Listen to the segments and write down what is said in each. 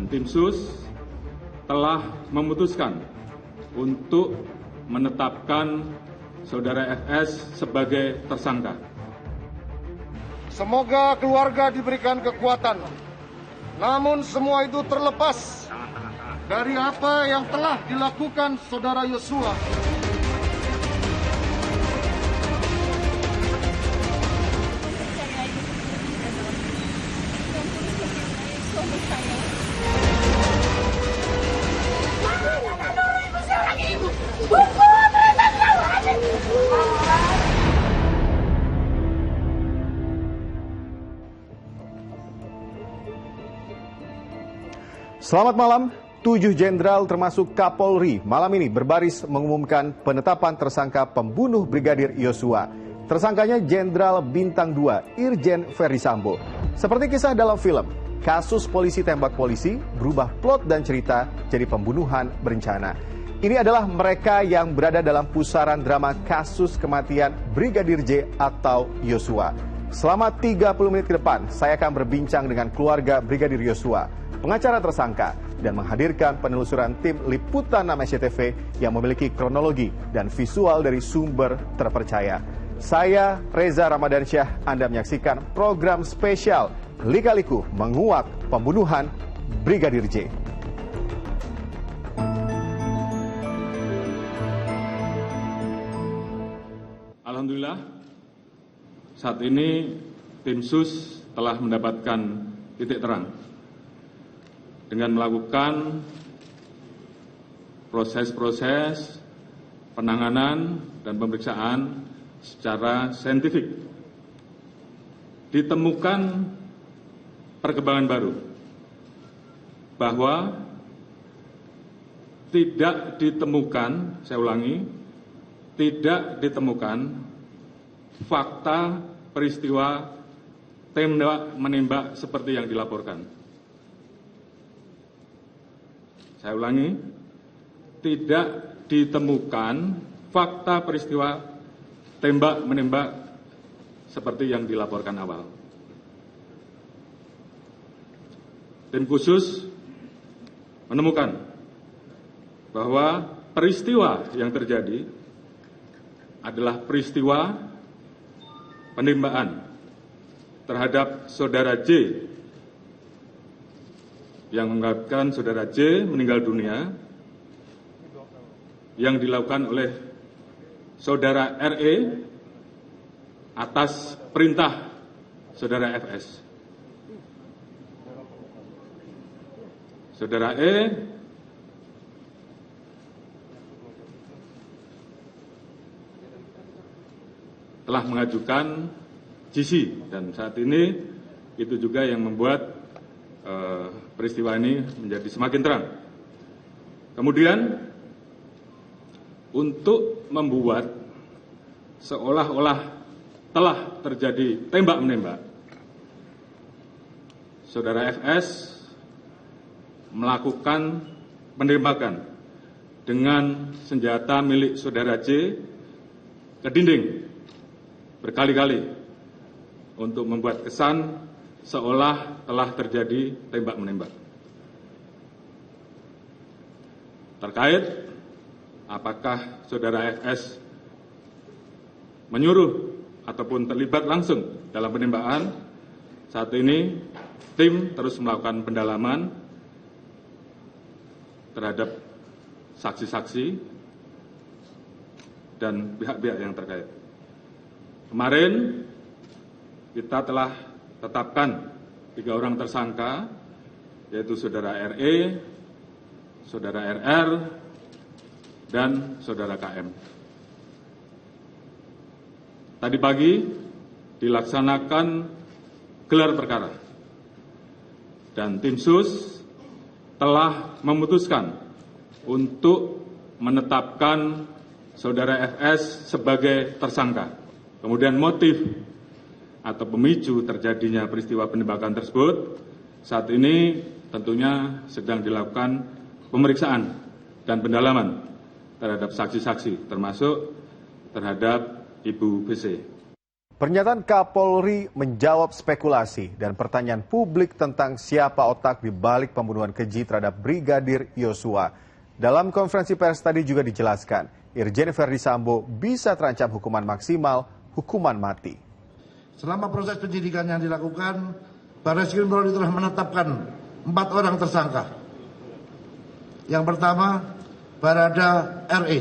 tim sus telah memutuskan untuk menetapkan saudara FS sebagai tersangka. Semoga keluarga diberikan kekuatan. Namun semua itu terlepas dari apa yang telah dilakukan saudara Yosua. Selamat malam. 7 jenderal termasuk Kapolri malam ini berbaris mengumumkan penetapan tersangka pembunuh Brigadir Yosua. Tersangkanya Jenderal Bintang 2 Irjen Ferdi Sambo. Seperti kisah dalam film, kasus polisi tembak polisi berubah plot dan cerita jadi pembunuhan berencana. Ini adalah mereka yang berada dalam pusaran drama kasus kematian Brigadir J atau Yosua. Selama 30 menit ke depan, saya akan berbincang dengan keluarga Brigadir Yosua, pengacara tersangka, dan menghadirkan penelusuran tim liputan 6 SCTV yang memiliki kronologi dan visual dari sumber terpercaya. Saya Reza Ramadansyah, Anda menyaksikan program spesial Lika-Liku menguak pembunuhan Brigadir J. Alhamdulillah, saat ini tim sus telah mendapatkan titik terang dengan melakukan proses-proses penanganan dan pemeriksaan secara saintifik. Ditemukan perkembangan baru bahwa tidak ditemukan, saya ulangi, tidak ditemukan fakta peristiwa tembak menembak seperti yang dilaporkan. Saya ulangi, tidak ditemukan fakta peristiwa tembak menembak seperti yang dilaporkan awal. Tim khusus menemukan bahwa peristiwa yang terjadi adalah peristiwa penembakan terhadap saudara J yang mengakibatkan saudara J meninggal dunia yang dilakukan oleh saudara RE atas perintah saudara FS. Saudara E telah mengajukan GC dan saat ini itu juga yang membuat peristiwa ini menjadi semakin terang. Kemudian untuk membuat seolah-olah telah terjadi tembak-menembak, saudara FS melakukan penembakan dengan senjata milik saudara J ke dinding berkali-kali untuk membuat kesan seolah telah terjadi tembak-menembak. Terkait apakah saudara FS menyuruh ataupun terlibat langsung dalam penembakan, saat ini tim terus melakukan pendalaman terhadap saksi-saksi dan pihak-pihak yang terkait. Kemarin kita telah tetapkan 3 orang tersangka, yaitu saudara RE, saudara RR, dan saudara KM. Tadi pagi dilaksanakan gelar perkara dan tim sus telah memutuskan untuk menetapkan saudara FS sebagai tersangka. Kemudian motif atau pemicu terjadinya peristiwa penembakan tersebut saat ini tentunya sedang dilakukan pemeriksaan dan pendalaman terhadap saksi-saksi termasuk terhadap Ibu BC. Pernyataan Kapolri menjawab spekulasi dan pertanyaan publik tentang siapa otak di balik pembunuhan keji terhadap Brigadir Yosua. Dalam konferensi pers tadi juga dijelaskan, Irjen Verdi Sambo bisa terancam hukuman maksimal, hukuman mati. Selama proses penyidikan yang dilakukan, Barreskrim Polri telah menetapkan 4 orang tersangka. Yang pertama, Barada RE.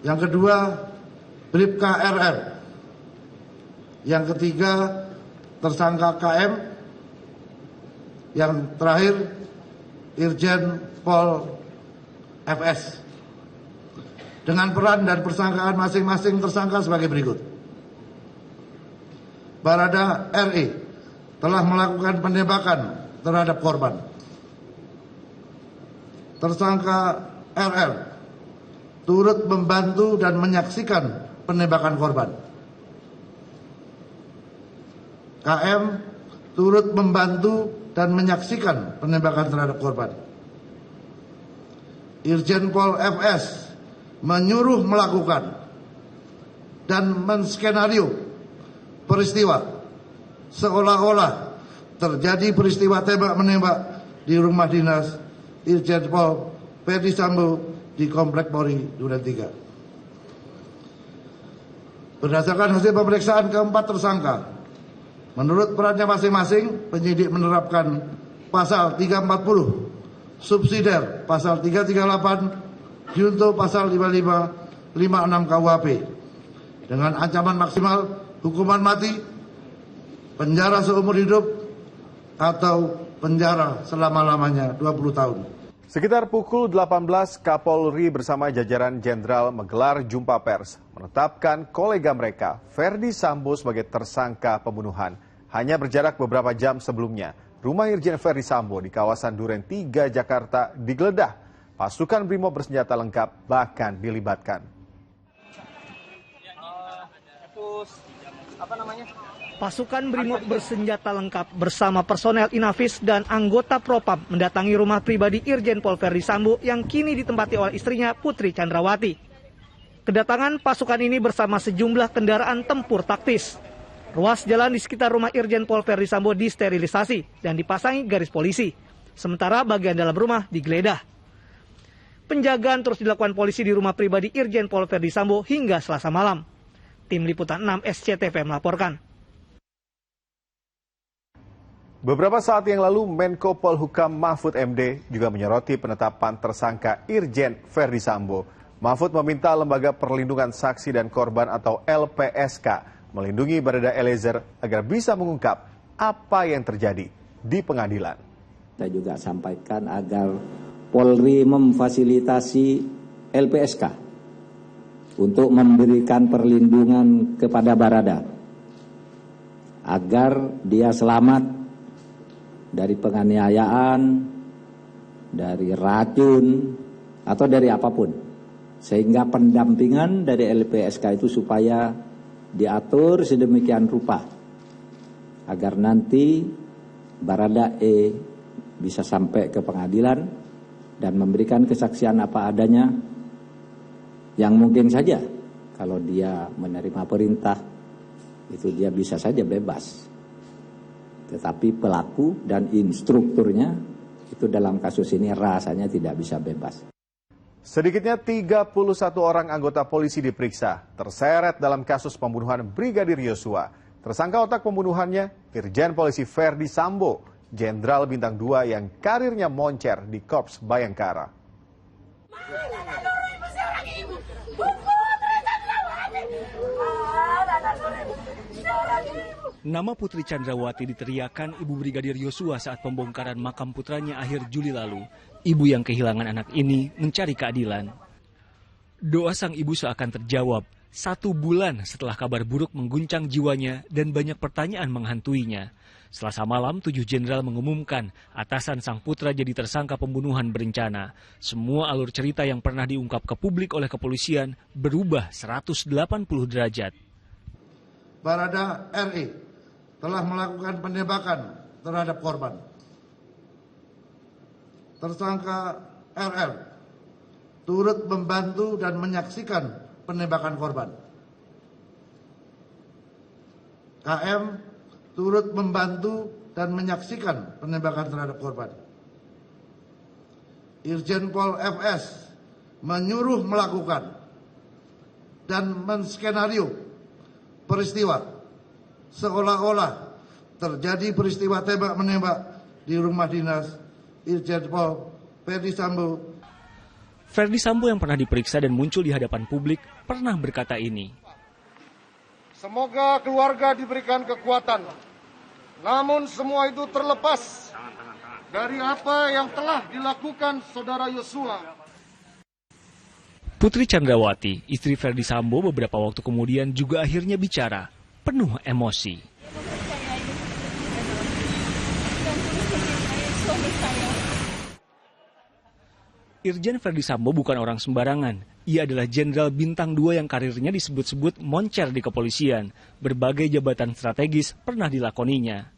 Yang kedua, Bribka RR. Yang ketiga, tersangka KM. Yang terakhir, Irjen Pol FS. Dengan peran dan persangkaan masing-masing tersangka sebagai berikut. Barada RE telah melakukan penembakan terhadap korban. Tersangka RR turut membantu dan menyaksikan penembakan korban. KM turut membantu dan menyaksikan penembakan terhadap korban. Irjen Pol FS menyuruh melakukan dan menskenario peristiwa seolah-olah terjadi peristiwa tembak-menembak di rumah dinas Irjen Pol Verdi Sambo di Komplek Polri Duren 3. Berdasarkan hasil pemeriksaan keempat tersangka, menurut perannya masing-masing, penyidik menerapkan pasal 340, subsidiar pasal 338, junto pasal 55, 56 KUHP dengan ancaman maksimal hukuman mati, penjara seumur hidup, atau penjara selama-lamanya 20 tahun. Sekitar pukul 18, Kapolri bersama jajaran jenderal menggelar jumpa pers, menetapkan kolega mereka, Verdi Sambo, sebagai tersangka pembunuhan. Hanya berjarak beberapa jam sebelumnya, rumah Irjen Verdi Sambo di kawasan Duren 3, Jakarta digeledah. Pasukan Brimob bersenjata lengkap bahkan dilibatkan. Pasukan Brimob bersenjata lengkap bersama personel Inavis dan anggota Propam mendatangi rumah pribadi Irjen Pol Verdi Sambo yang kini ditempati oleh istrinya Putri Chandrawati. Kedatangan pasukan ini bersama sejumlah kendaraan tempur taktis. Ruas jalan di sekitar rumah Irjen Pol Verdi Sambo disterilisasi dan dipasangi garis polisi. Sementara bagian dalam rumah digeledah. Penjagaan terus dilakukan polisi di rumah pribadi Irjen Pol Verdi Sambo hingga Selasa malam. Tim Liputan 6 SCTV melaporkan. Beberapa saat yang lalu, Menko Polhukam Mahfud MD juga menyoroti penetapan tersangka Irjen Verdi Sambo. Mahfud meminta Lembaga Perlindungan Saksi dan Korban atau LPSK melindungi Barada Eliezer agar bisa mengungkap apa yang terjadi di pengadilan. Kita juga sampaikan agar Polri memfasilitasi LPSK untuk memberikan perlindungan kepada Barada agar dia selamat dari penganiayaan, dari racun, atau dari apapun. Sehingga pendampingan dari LPSK itu supaya diatur sedemikian rupa agar nanti Barada E bisa sampai ke pengadilan dan memberikan kesaksian apa adanya yang mungkin saja kalau dia menerima perintah itu dia bisa saja bebas. Tetapi pelaku dan instrukturnya itu dalam kasus ini rasanya tidak bisa bebas. Sedikitnya 31 orang anggota polisi diperiksa, terseret dalam kasus pembunuhan Brigadir Yosua. Tersangka otak pembunuhannya, Irjen Polisi Verdi Sambo, Jenderal Bintang 2 yang karirnya moncer di Korps Bayangkara. Nama Putri Chandrawati diteriakan Ibu Brigadir Yosua saat pembongkaran makam putranya akhir Juli lalu. Ibu yang kehilangan anak ini mencari keadilan. Doa sang ibu seakan terjawab 1 bulan setelah kabar buruk mengguncang jiwanya dan banyak pertanyaan menghantuinya. Selasa malam, 7 jenderal mengumumkan atasan sang putra jadi tersangka pembunuhan berencana. Semua alur cerita yang pernah diungkap ke publik oleh kepolisian berubah 180 derajat. Barada RE telah melakukan penembakan terhadap korban. Tersangka RR turut membantu dan menyaksikan penembakan korban. KM turut membantu dan menyaksikan penembakan terhadap korban. Irjen Pol FS menyuruh melakukan dan menskenario peristiwa seolah-olah terjadi peristiwa tembak-menembak di rumah dinas Irjen Pol Ferdi Sambo. Ferdi Sambo yang pernah diperiksa dan muncul di hadapan publik pernah berkata ini. Semoga keluarga diberikan kekuatan, namun semua itu terlepas dari apa yang telah dilakukan saudara Yosua. Putri Chandrawati, istri Ferdi Sambo beberapa waktu kemudian juga akhirnya bicara, penuh emosi. Irjen Ferdi Sambo bukan orang sembarangan. Ia adalah Jenderal Bintang 2 yang karirnya disebut-sebut moncer di kepolisian. Berbagai jabatan strategis pernah dilakoninya.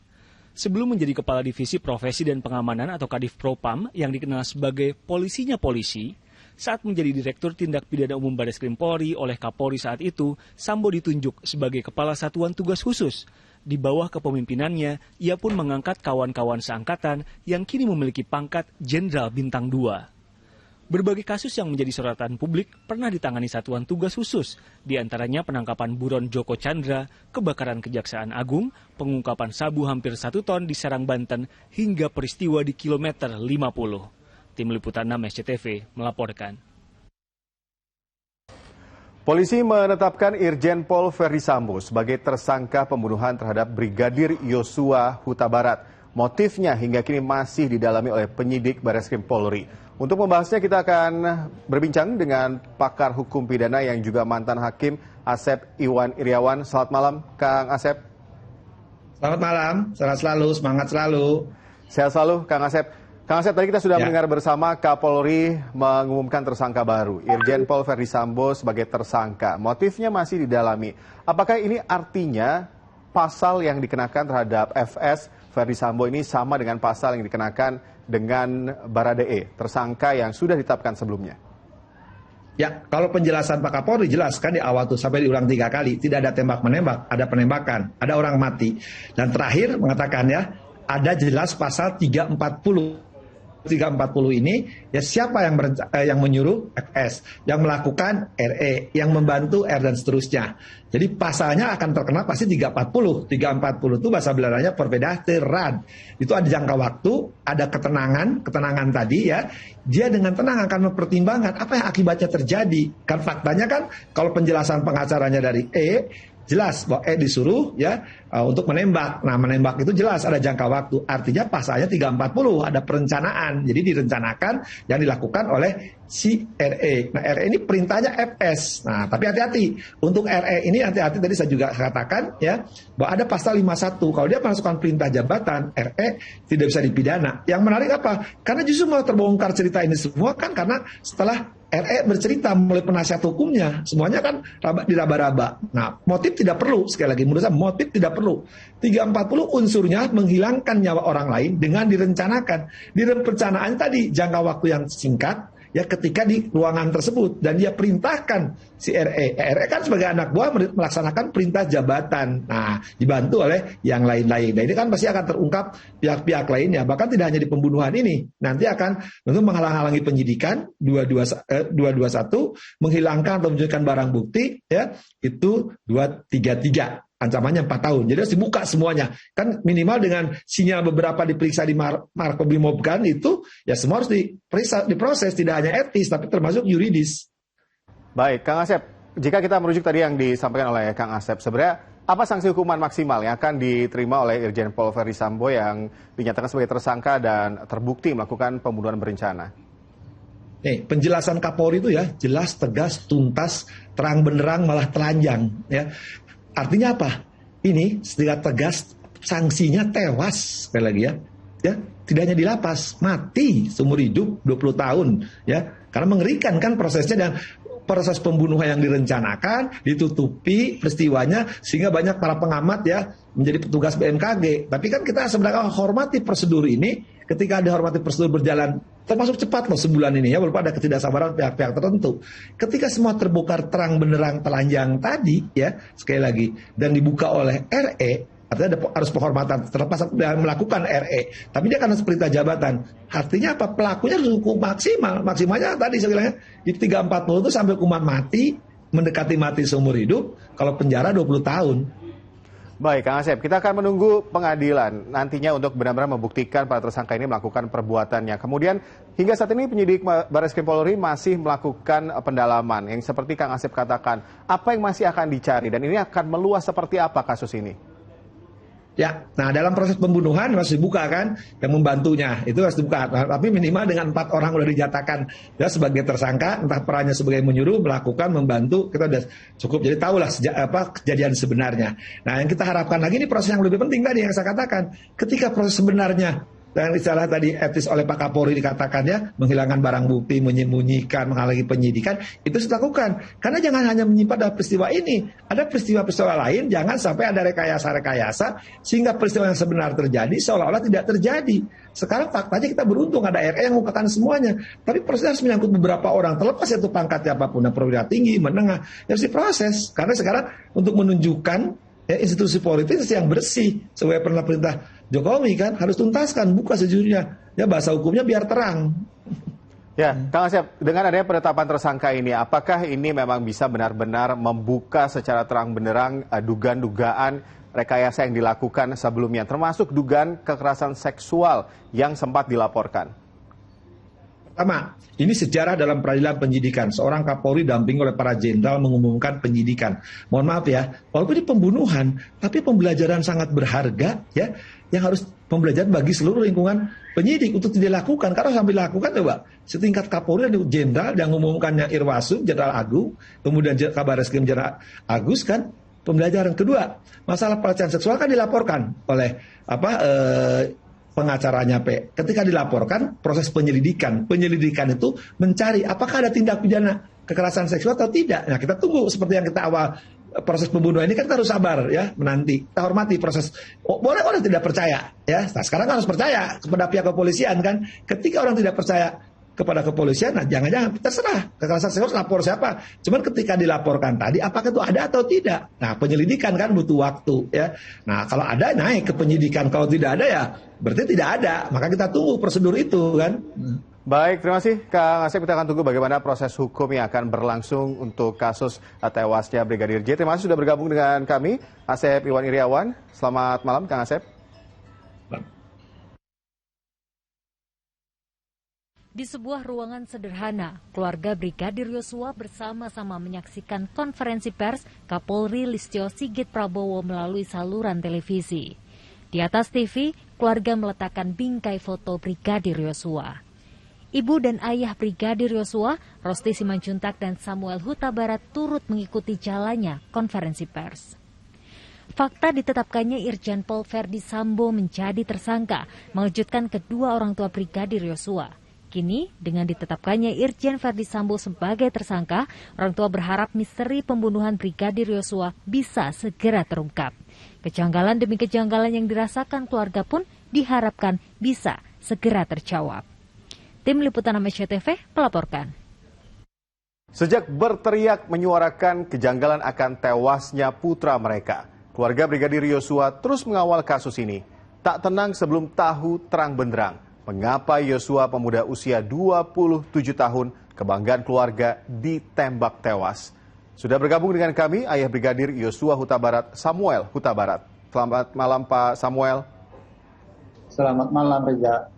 Sebelum menjadi Kepala Divisi Profesi dan Pengamanan atau Kadif Propam yang dikenal sebagai polisinya polisi, saat menjadi Direktur Tindak Pidana Umum Barreskrim Polri oleh Kapolri saat itu, Sambo ditunjuk sebagai Kepala Satuan Tugas Khusus. Di bawah kepemimpinannya, ia pun mengangkat kawan-kawan seangkatan yang kini memiliki pangkat Jenderal Bintang 2. Berbagai kasus yang menjadi sorotan publik pernah ditangani Satuan Tugas Khusus, di antaranya penangkapan buron Joko Chandra, kebakaran Kejaksaan Agung, pengungkapan sabu hampir 1 ton di Serang, Banten, hingga peristiwa di kilometer 50. Tim Liputan 6 SCTV melaporkan. Polisi menetapkan Irjen Pol Ferdi Sambo sebagai tersangka pembunuhan terhadap Brigadir Yosua Huta Barat. Motifnya hingga kini masih didalami oleh penyidik Barreskrim Polri. Untuk membahasnya kita akan berbincang dengan pakar hukum pidana yang juga mantan hakim Asep Iwan Iriawan. Selamat malam, Kang Asep. Selamat malam, sehat selalu, semangat selalu. Sehat selalu, Kang Asep. Kang Asep, tadi kita sudah mendengar bersama Kapolri mengumumkan tersangka baru, Irjen Pol Ferdi Sambo sebagai tersangka. Motifnya masih didalami. Apakah ini artinya pasal yang dikenakan terhadap FS Ferdi Sambo ini sama dengan pasal yang dikenakan dengan Baradae, tersangka yang sudah ditetapkan sebelumnya? Ya, kalau penjelasan Pak Kapolri jelas kan di awal tuh sampai diulang 3 kali, tidak ada tembak-menembak, ada penembakan, ada orang mati. Dan terakhir mengatakan ya, ada jelas pasal 340 ini ya siapa yang menyuruh FS, yang melakukan RE, yang membantu R dan seterusnya. Jadi pasalnya akan terkena pasti 340. 340 itu bahasa Belandanya perbedaan. Itu ada jangka waktu, ada ketenangan tadi ya. Dia dengan tenang akan mempertimbangkan apa yang akibatnya terjadi. Kan faktanya kan kalau penjelasan pengacaranya dari jelas bahwa disuruh ya untuk menembak. Nah, menembak itu jelas ada jangka waktu. Artinya pasalnya 340, ada perencanaan. Jadi direncanakan yang dilakukan oleh si RE. Nah, RE ini perintahnya FS. Nah, tapi hati-hati. Untuk RE ini hati-hati, tadi saya juga katakan ya bahwa ada pasal 51. Kalau dia melakukan perintah jabatan, RE tidak bisa dipidana. Yang menarik apa? Karena justru mau terbongkar cerita ini semua kan karena setelah RE bercerita mulai penasihat hukumnya, semuanya kan diraba-raba. Nah, motif tidak perlu, sekali lagi menurut saya motif tidak perlu. 340 unsurnya menghilangkan nyawa orang lain dengan direncanakan. Di perencanaan tadi jangka waktu yang singkat, ya ketika di ruangan tersebut dan dia perintahkan si RE. RE kan sebagai anak buah melaksanakan perintah jabatan. Nah, dibantu oleh yang lain-lain. Nah, ini kan pasti akan terungkap pihak-pihak lainnya. Bahkan tidak hanya di pembunuhan ini. Nanti akan tentu menghalang-halangi penyidikan 221, menghilangkan atau menunjukkan barang bukti ya, itu 233. Ancamannya 4 tahun. Jadi harus dibuka semuanya. Kan minimal dengan sinyal beberapa diperiksa di Makobrimob kan itu, ya semua harus diproses. Tidak hanya etis, tapi termasuk yuridis. Baik, Kang Asep. Jika kita merujuk tadi yang disampaikan oleh Kang Asep, sebenarnya apa sanksi hukuman maksimal yang akan diterima oleh Irjen Pol Ferdi Sambo yang dinyatakan sebagai tersangka dan terbukti melakukan pembunuhan berencana? Penjelasan Kapolri itu ya jelas, tegas, tuntas, terang benderang, malah telanjang. Ya. Artinya apa? Ini secara tegas sanksinya tewas sekali lagi ya, tidak hanya di lapas, mati seumur hidup 20 tahun ya, karena mengerikan kan prosesnya dan proses pembunuhan yang direncanakan, ditutupi peristiwanya, sehingga banyak para pengamat ya menjadi petugas BMKG. Tapi kan kita sebenarnya hormati prosedur ini, ketika dihormati prosedur berjalan, termasuk cepat loh sebulan ini ya, walaupun ada ketidaksabaran pihak-pihak tertentu. Ketika semua terbongkar terang benderang telanjang tadi ya, sekali lagi, dan dibuka oleh RE, artinya harus penghormatan, terlepas melakukan RE, tapi dia karena perintah jabatan. Artinya apa? Pelakunya harus hukum maksimal. Maksimalnya tadi saya bilangnya di 340 itu sampai hukuman mati, mendekati mati seumur hidup, kalau penjara 20 tahun. Baik, Kang Asep, kita akan menunggu pengadilan nantinya untuk benar-benar membuktikan para tersangka ini melakukan perbuatannya. Kemudian hingga saat ini penyidik Barreskrim Polri masih melakukan pendalaman yang seperti Kang Asep katakan, apa yang masih akan dicari dan ini akan meluas seperti apa kasus ini? Ya, nah dalam proses pembunuhan masih dibuka kan, yang membantunya itu harus dibuka. Tapi minimal dengan 4 orang sudah dinyatakan ya sebagai tersangka, entah perannya sebagai menyuruh, melakukan, membantu, kita sudah cukup. Jadi tahulah kejadian sebenarnya. Nah yang kita harapkan lagi ini proses yang lebih penting tadi yang saya katakan. Ketika proses sebenarnya, dan istilah tadi etis oleh Pak Kapolri dikatakan ya, menghilangkan barang bukti, menyembunyikan, menghalangi penyidikan, itu harus dilakukan. Karena jangan hanya menyimpan dalam peristiwa ini, ada peristiwa-peristiwa lain, jangan sampai ada rekayasa-rekayasa, sehingga peristiwa yang sebenar terjadi, seolah-olah tidak terjadi. Sekarang faktanya kita beruntung, ada RE yang mengungkapkan semuanya, tapi proses harus menyangkut beberapa orang, terlepas itu pangkatnya apapun, perwira tinggi, menengah, harus diproses. Karena sekarang untuk menunjukkan ya, institusi politik yang bersih, sesuai perintah Jokowi kan, harus tuntaskan, buka sejujurnya. Ya bahasa hukumnya biar terang. Ya, Kang Asep, dengan adanya penetapan tersangka ini, apakah ini memang bisa benar-benar membuka secara terang benderang dugaan-dugaan rekayasa yang dilakukan sebelumnya, termasuk dugaan kekerasan seksual yang sempat dilaporkan? Pertama, ini sejarah dalam peradilan penyidikan. Seorang Kapolri damping oleh para jenderal mengumumkan penyidikan. Mohon maaf ya, walaupun ini pembunuhan, tapi pembelajaran sangat berharga ya, yang harus pembelajaran bagi seluruh lingkungan penyidik untuk tidak dilakukan. Karena sampai dilakukan coba, setingkat Kapolri dan jenderal yang mengumumkannya Irwasum, Jenderal Agung, kemudian Kabar Reskrim Jenderal Agus kan, pembelajaran. Kedua, masalah pelecehan seksual kan dilaporkan oleh pengacaranya P. Ketika dilaporkan, proses penyelidikan itu mencari apakah ada tindak pidana kekerasan seksual atau tidak. Nah, kita tunggu seperti yang kita awal proses pembunuhan ini kan kita harus sabar ya, menanti. Kita hormati proses. Boleh orang tidak percaya ya. Nah, sekarang harus percaya kepada pihak kepolisian kan. Ketika orang tidak percaya kepada kepolisian, nah jangan-jangan terserah kekerasan seksual lapor siapa. Cuman ketika dilaporkan tadi, apakah itu ada atau tidak? Nah, penyelidikan kan butuh waktu ya. Nah, kalau ada naik ke penyidikan, kalau tidak ada ya berarti tidak ada. Maka kita tunggu prosedur itu kan. Baik, terima kasih Kang Asep. Kita akan tunggu bagaimana proses hukum yang akan berlangsung untuk kasus tewasnya Brigadir J. Terima kasih sudah bergabung dengan kami, Asep Iwan Iriawan. Selamat malam, Kang Asep. Di sebuah ruangan sederhana, keluarga Brigadir Yosua bersama-sama menyaksikan konferensi pers Kapolri Listio Sigit Prabowo melalui saluran televisi. Di atas TV, keluarga meletakkan bingkai foto Brigadir Yosua. Ibu dan ayah Brigadir Yosua, Rosti Simanjuntak dan Samuel Huta Barat turut mengikuti jalannya konferensi pers. Fakta ditetapkannya Irjen Pol Verdi Sambo menjadi tersangka mengejutkan kedua orang tua Brigadir Yosua. Kini, dengan ditetapkannya Irjen Verdi Sambo sebagai tersangka, orang tua berharap misteri pembunuhan Brigadir Yosua bisa segera terungkap. Kejanggalan demi kejanggalan yang dirasakan keluarga pun diharapkan bisa segera terjawab. Tim Liputan Amnesia TV melaporkan. Sejak berteriak menyuarakan kejanggalan akan tewasnya putra mereka, keluarga Brigadir Yosua terus mengawal kasus ini. Tak tenang sebelum tahu terang benderang mengapa Yosua pemuda usia 27 tahun kebanggaan keluarga ditembak tewas. Sudah bergabung dengan kami ayah Brigadir Yosua Huta Barat, Samuel Huta Barat. Selamat malam Pak Samuel. Selamat malam Reza.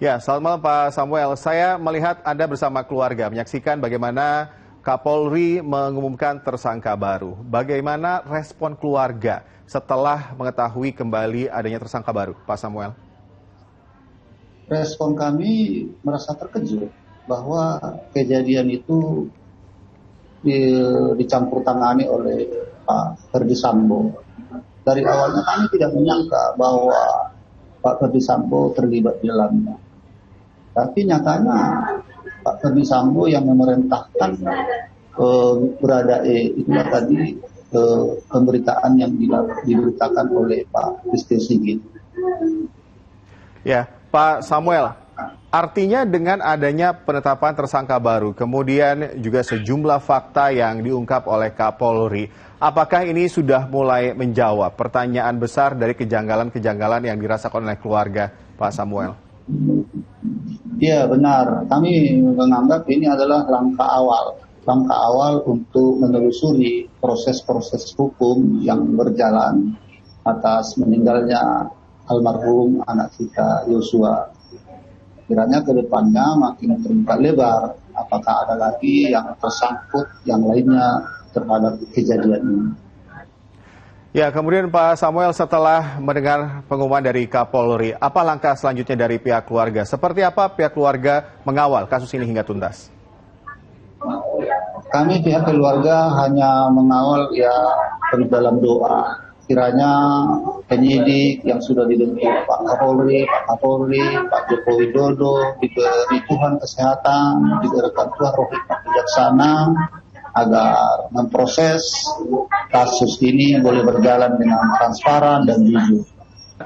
Ya, selamat malam Pak Samuel. Saya melihat Anda bersama keluarga menyaksikan bagaimana Kapolri mengumumkan tersangka baru. Bagaimana respon keluarga setelah mengetahui kembali adanya tersangka baru, Pak Samuel? Respon kami merasa terkejut bahwa kejadian itu dicampur tangani oleh Pak Verdi Sambo. Dari awalnya kami tidak menyangka bahwa Pak Verdi Sambo terlibat di dalamnya. Tapi nyatanya Pak Verdi Sambo yang memerintahkan Beradae, itulah tadi pemberitaan yang diberitakan oleh Pak Listio Sigit. Ya, Pak Samuel, artinya dengan adanya penetapan tersangka baru, kemudian juga sejumlah fakta yang diungkap oleh Kapolri, apakah ini sudah mulai menjawab pertanyaan besar dari kejanggalan-kejanggalan yang dirasakan oleh keluarga, Pak Samuel? Ya, benar. Kami menganggap ini adalah langkah awal untuk menelusuri proses-proses hukum yang berjalan atas meninggalnya almarhum anak kita Yosua. Kiranya ke depannya makin terbuka lebar, apakah ada lagi yang tersangkut yang lainnya terhadap kejadian ini. Ya, kemudian Pak Samuel, setelah mendengar pengumuman dari Kapolri, apa langkah selanjutnya dari pihak keluarga? Seperti apa pihak keluarga mengawal kasus ini hingga tuntas? Kami pihak keluarga hanya mengawal terus dalam doa. Kiranya penyidik yang sudah dibentuk Pak Kapolri, Pak Joko Widodo, diberi Tuhan kesehatan, diberikan Tuhan roh hikmat bijaksana, agar memproses kasus ini boleh berjalan dengan transparan dan jujur.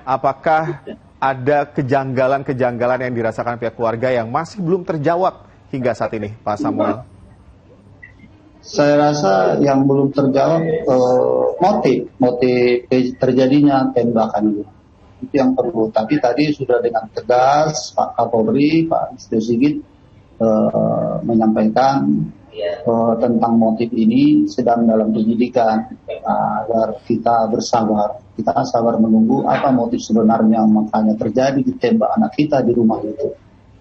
Apakah ada kejanggalan-kejanggalan yang dirasakan pihak keluarga yang masih belum terjawab hingga saat ini, Pak Samuel? Saya rasa yang belum terjawab motif terjadinya tembakan itu yang perlu. Tapi tadi sudah dengan tegas Pak Kapolri, Pak Listio Sigit menyampaikan tentang motif ini sedang dalam penyidikan, agar kita bersabar. Kita sabar menunggu apa motif sebenarnya makanya terjadi ditembak anak kita di rumah itu.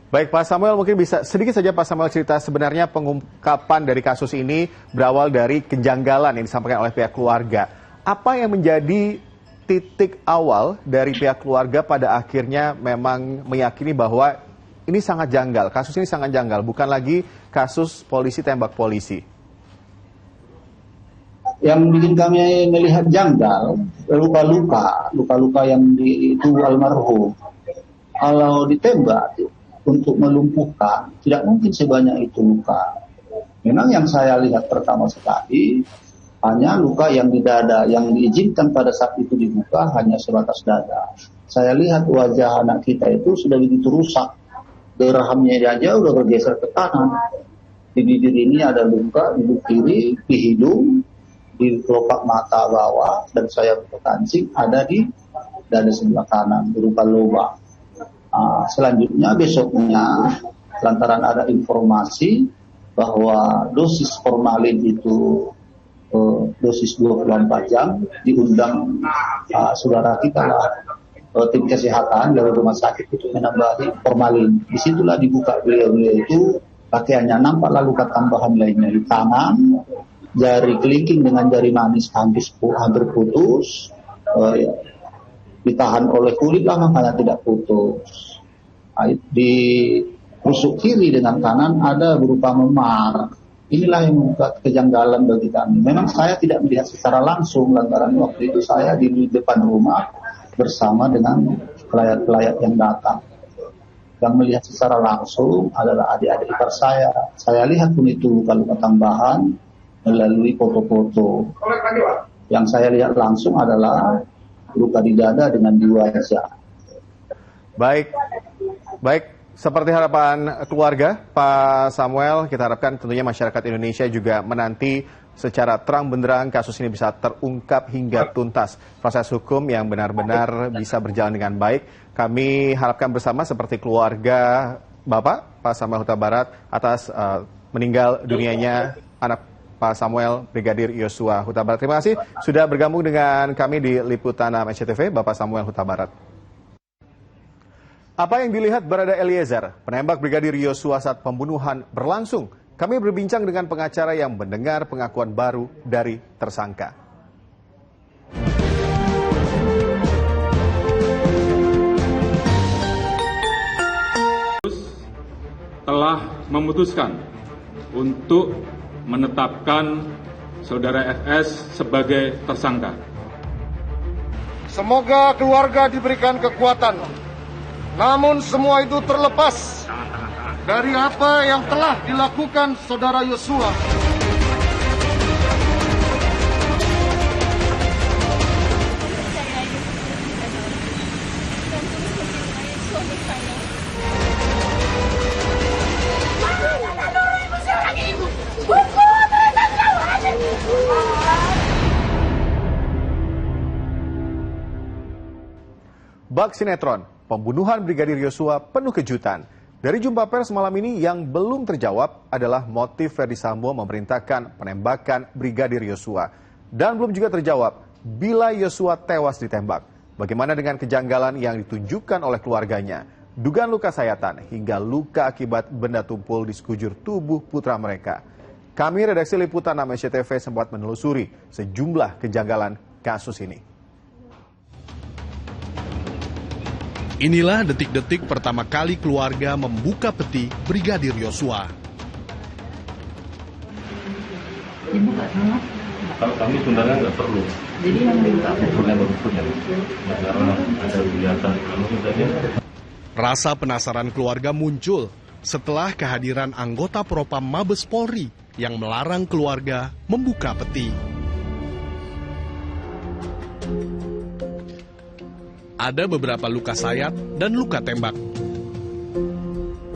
Baik, Pak Samuel, mungkin bisa sedikit saja Pak Samuel cerita sebenarnya pengungkapan dari kasus ini berawal dari kejanggalan yang disampaikan oleh pihak keluarga. Apa yang menjadi titik awal dari pihak keluarga pada akhirnya memang meyakini bahwa ini sangat janggal, kasus ini sangat janggal, bukan lagi kasus polisi tembak polisi? Yang bikin kami melihat janggal, luka-luka yang di tubuh almarhum. Kalau ditembak untuk melumpuhkan, tidak mungkin sebanyak itu luka. Memang yang saya lihat pertama sekali, hanya luka yang di dada, yang diizinkan pada saat itu dibuka hanya sebatas dada. Saya lihat wajah anak kita itu sudah begitu rusak. Derhamnya aja udah bergeser ke kanan. Di bibir ini ada luka, di kiri, di hidung, di kelopak mata bawah, dan saya kancing ada di dada sebelah kanan, berupa lubang. Selanjutnya besoknya lantaran ada informasi bahwa dosis formalin itu dosis 24 jam diundang saudara kita tim kesehatan dari rumah sakit untuk menambahi formalin. Disitulah dibuka beliau itu pakaiannya nampak lalu luka tambahan lainnya di tangan, jari kelingking dengan jari manis hampir putus. Ditahan oleh kulit lah makanya tidak putus. Di rusuk kiri dengan kanan ada berupa memar. Inilah yang membuat kejanggalan bagi kami. Memang saya tidak melihat secara langsung lantaran waktu itu saya di depan rumah bersama dengan pelayat-pelayat yang datang. Yang melihat secara langsung adalah adik-adik ipar saya. Saya lihat pun itu luka-luka tambahan melalui foto-foto. Yang saya lihat langsung adalah luka di dada dengan di wajah. Baik, seperti harapan keluarga, Pak Samuel, kita harapkan tentunya masyarakat Indonesia juga menanti secara terang benderang kasus ini bisa terungkap hingga tuntas. Proses hukum yang benar-benar bisa berjalan dengan baik. Kami harapkan bersama seperti keluarga Bapak, Pak Samuel Huta Barat, atas meninggal dunianya anak Pak Samuel Brigadir Yosua Huta Barat. Terima kasih sudah bergabung dengan kami di Liputan SCTV, Bapak Samuel Huta Barat. Apa yang dilihat Barada Eliezer, penembak Brigadir Yosua saat pembunuhan berlangsung? Kami berbincang dengan pengacara yang mendengar pengakuan baru dari tersangka. Telah memutuskan untuk menetapkan saudara FS sebagai tersangka. Semoga keluarga diberikan kekuatan. Namun semua itu terlepas dari apa yang telah dilakukan saudara Yosua. Bak sinetron, pembunuhan Brigadir Yosua penuh kejutan. Dari jumpa pers malam ini yang belum terjawab adalah motif Ferdi Sambo memerintahkan penembakan Brigadir Yosua. Dan belum juga terjawab bila Yosua tewas ditembak. Bagaimana dengan kejanggalan yang ditunjukkan oleh keluarganya? Dugaan luka sayatan hingga luka akibat benda tumpul di sekujur tubuh putra mereka. Kami redaksi liputan SCTV sempat menelusuri sejumlah kejanggalan kasus ini. Inilah detik-detik pertama kali keluarga membuka peti Brigadir Yosua. Ibu nggak salah. Kalau kami sebenarnya nggak perlu. Jadi yang minta punya negara ada kegiatan kalau misalnya. Rasa penasaran keluarga muncul setelah kehadiran anggota Propam Mabes Polri yang melarang keluarga membuka peti. Ada beberapa luka sayat dan luka tembak.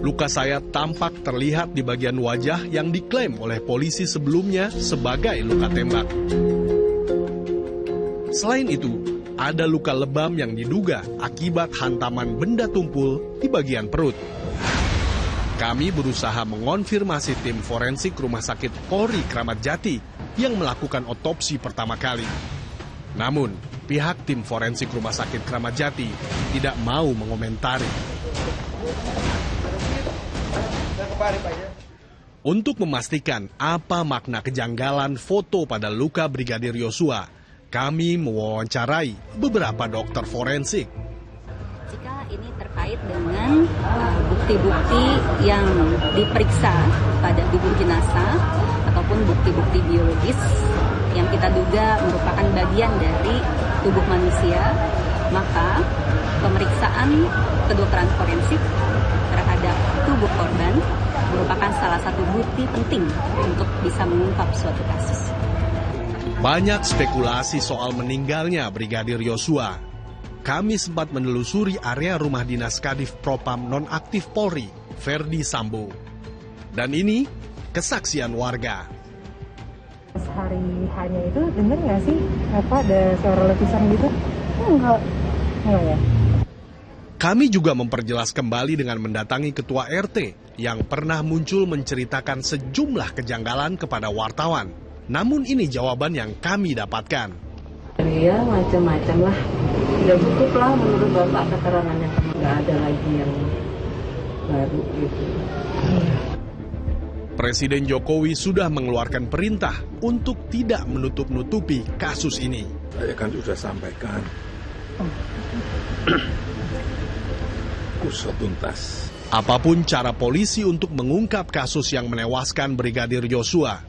Luka sayat tampak terlihat di bagian wajah yang diklaim oleh polisi sebelumnya sebagai luka tembak. Selain itu, ada luka lebam yang diduga akibat hantaman benda tumpul di bagian perut. Kami berusaha mengonfirmasi tim forensik Rumah Sakit Polri Kramat Jati yang melakukan otopsi pertama kali. Namun, pihak tim forensik Rumah Sakit Kramat Jati tidak mau mengomentari. Untuk memastikan apa makna kejanggalan foto pada luka Brigadir Yosua, kami mewawancarai beberapa dokter forensik. Jika ini terkait dengan bukti-bukti yang diperiksa pada tubuh jenazah ataupun bukti-bukti biologis yang kita duga merupakan bagian dari tubuh manusia, maka pemeriksaan kedokteran forensik terhadap tubuh korban merupakan salah satu bukti penting untuk bisa mengungkap suatu kasus. Banyak spekulasi soal meninggalnya Brigadir Yosua. Kami sempat menelusuri area rumah dinas Kadif Propam nonaktif Polri, Ferdi Sambo. Dan ini kesaksian warga. Hari hanya itu dengar nggak sih ada suara letusan gitu? Enggak ya. Kami juga memperjelas kembali dengan mendatangi ketua RT yang pernah muncul menceritakan sejumlah kejanggalan kepada wartawan. Namun ini jawaban yang kami dapatkan. Ya macam-macam lah. Udah cukup lah menurut Bapak keterangannya. Nggak ada lagi yang baru gitu. Presiden Jokowi sudah mengeluarkan perintah untuk tidak menutup-nutupi kasus ini. Saya kan sudah sampaikan. Usut tuntas. Apapun cara polisi untuk mengungkap kasus yang menewaskan Brigadir Yosua,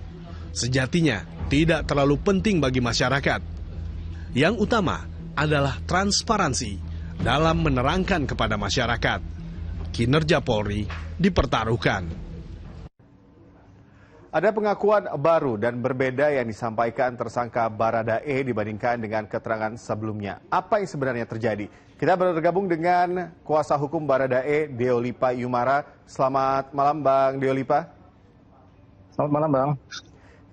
sejatinya tidak terlalu penting bagi masyarakat. Yang utama adalah transparansi dalam menerangkan kepada masyarakat. Kinerja Polri dipertaruhkan. Ada pengakuan baru dan berbeda yang disampaikan tersangka Baradae dibandingkan dengan keterangan sebelumnya. Apa yang sebenarnya terjadi? Kita bergabung dengan kuasa hukum Baradae, Deolipa Yumara. Selamat malam, Bang Deolipa. Selamat malam, Bang.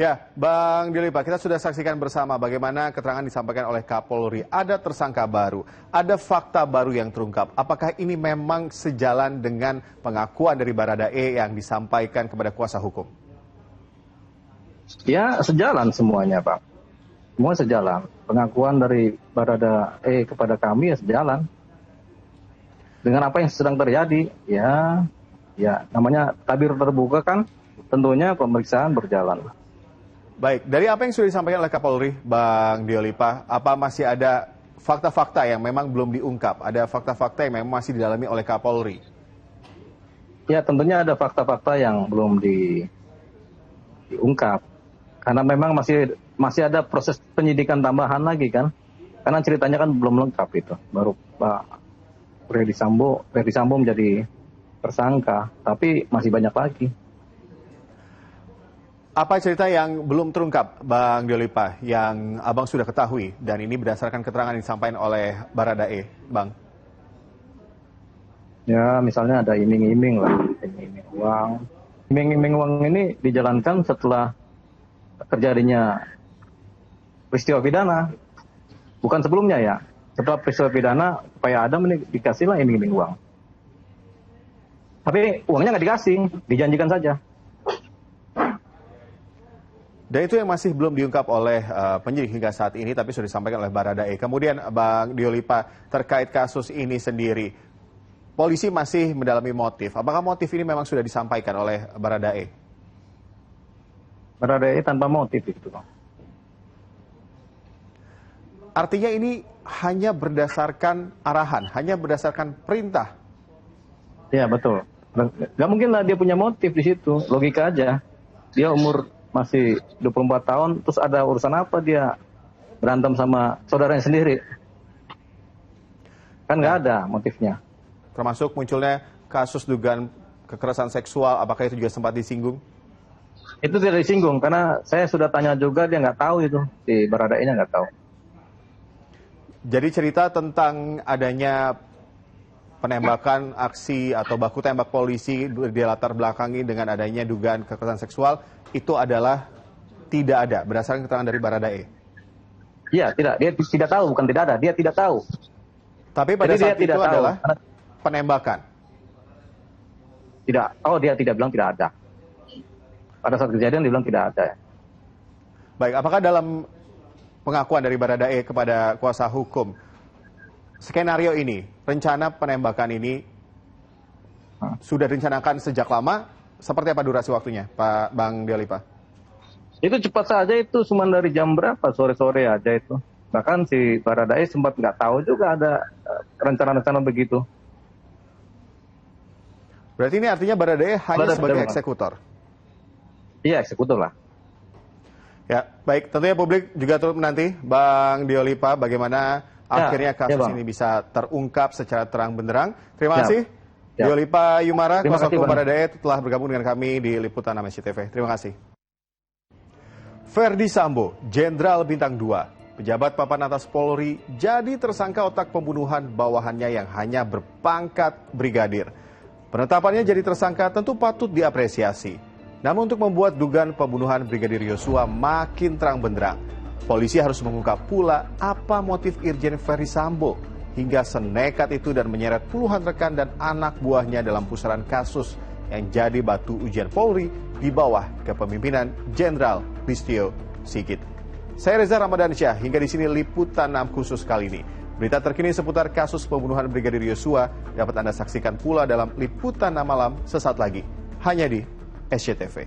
Ya, Bang Deolipa, kita sudah saksikan bersama bagaimana keterangan disampaikan oleh Kapolri. Ada tersangka baru, ada fakta baru yang terungkap. Apakah ini memang sejalan dengan pengakuan dari Baradae yang disampaikan kepada kuasa hukum? Ya, sejalan semuanya, Pak. Semua sejalan. Pengakuan dari Baradae kepada kami ya sejalan. Dengan apa yang sedang terjadi, ya namanya tabir terbuka kan, tentunya pemeriksaan berjalan. Baik, dari apa yang sudah disampaikan oleh Kapolri, Bang Deolipa, apa masih ada fakta-fakta yang memang belum diungkap? Ada fakta-fakta yang memang masih didalami oleh Kapolri? Ya, tentunya ada fakta-fakta yang belum diungkap. Karena memang masih ada proses penyidikan tambahan lagi kan. Karena ceritanya kan belum lengkap itu. Baru Pak Ferdi Sambo menjadi tersangka, tapi masih banyak lagi. Apa cerita yang belum terungkap, Bang Deolipa, yang Abang sudah ketahui, dan ini berdasarkan keterangan yang disampaikan oleh Baradae, Bang? Ya, misalnya ada iming-iming lah, iming-iming uang. Iming-iming uang ini dijalankan setelah terjadinya peristiwa pidana, bukan sebelumnya ya. setelah peristiwa pidana supaya ada dikasihlah ini uang. Tapi uangnya nggak dikasih, dijanjikan saja. Dan itu yang masih belum diungkap oleh penyidik hingga saat ini, tapi sudah disampaikan oleh Baradae. Kemudian Bang Diolipa, terkait kasus ini sendiri, polisi masih mendalami motif. Apakah motif ini memang sudah disampaikan oleh Baradae? Baradae tanpa motif itu. Artinya ini hanya berdasarkan arahan, hanya berdasarkan perintah. Ya betul. Nggak mungkin lah dia punya motif di situ. Logika aja. Dia umur masih 24 tahun, terus ada urusan apa dia berantem sama saudaranya sendiri? Kan nggak ada motifnya. Termasuk munculnya kasus dugaan kekerasan seksual, apakah itu juga sempat disinggung? Itu tidak disinggung, karena saya sudah tanya juga, dia nggak tahu itu. Si Baradae-nya nggak tahu. Jadi cerita tentang adanya penembakan, aksi atau baku tembak polisi di latar belakangi dengan adanya dugaan kekerasan seksual, itu adalah tidak ada, berdasarkan keterangan dari Baradae? Iya, tidak. Dia tidak tahu, bukan tidak ada. Dia tidak tahu. Tapi pada jadi saat itu adalah penembakan? Tidak. Oh, dia tidak bilang tidak ada. Pada saat kejadian dia bilang tidak ada. Baik, apakah dalam pengakuan dari Baradae kepada kuasa hukum, skenario ini, rencana penembakan ini sudah direncanakan sejak lama? Seperti apa durasi waktunya, Pak Bang Diolipa? Itu cepat saja, itu cuma dari jam berapa, sore-sore aja itu. Bahkan si Baradae sempat nggak tahu juga ada rencana-rencana begitu. Berarti ini artinya Baradae hanya sebagai eksekutor? Iya, eksekutor lah. Ya, baik. Tentunya publik juga turut menanti, Bang Diolipa, bagaimana akhirnya kasus ini bisa terungkap secara terang benderang. Terima kasih. Diolipa Yumara, kuasa hukum Baradae, telah bergabung dengan kami di Liputan Amnesty TV. Terima kasih. Ferdi Sambo, Jenderal Bintang 2, pejabat papan atas Polri, jadi tersangka otak pembunuhan bawahannya yang hanya berpangkat brigadir. Penetapannya jadi tersangka tentu patut diapresiasi. Namun untuk membuat dugaan pembunuhan Brigadir Yosua makin terang benderang, polisi harus mengungkap pula apa motif Irjen Ferdi Sambo hingga senekat itu dan menyeret puluhan rekan dan anak buahnya dalam pusaran kasus yang jadi batu ujian Polri di bawah kepemimpinan Jenderal Listio Sigit. Saya Reza Ramadansyah, hingga di sini Liputan 6 khusus kali ini. Berita terkini seputar kasus pembunuhan Brigadir Yosua dapat Anda saksikan pula dalam Liputan 6 malam sesaat lagi, hanya di SCTV.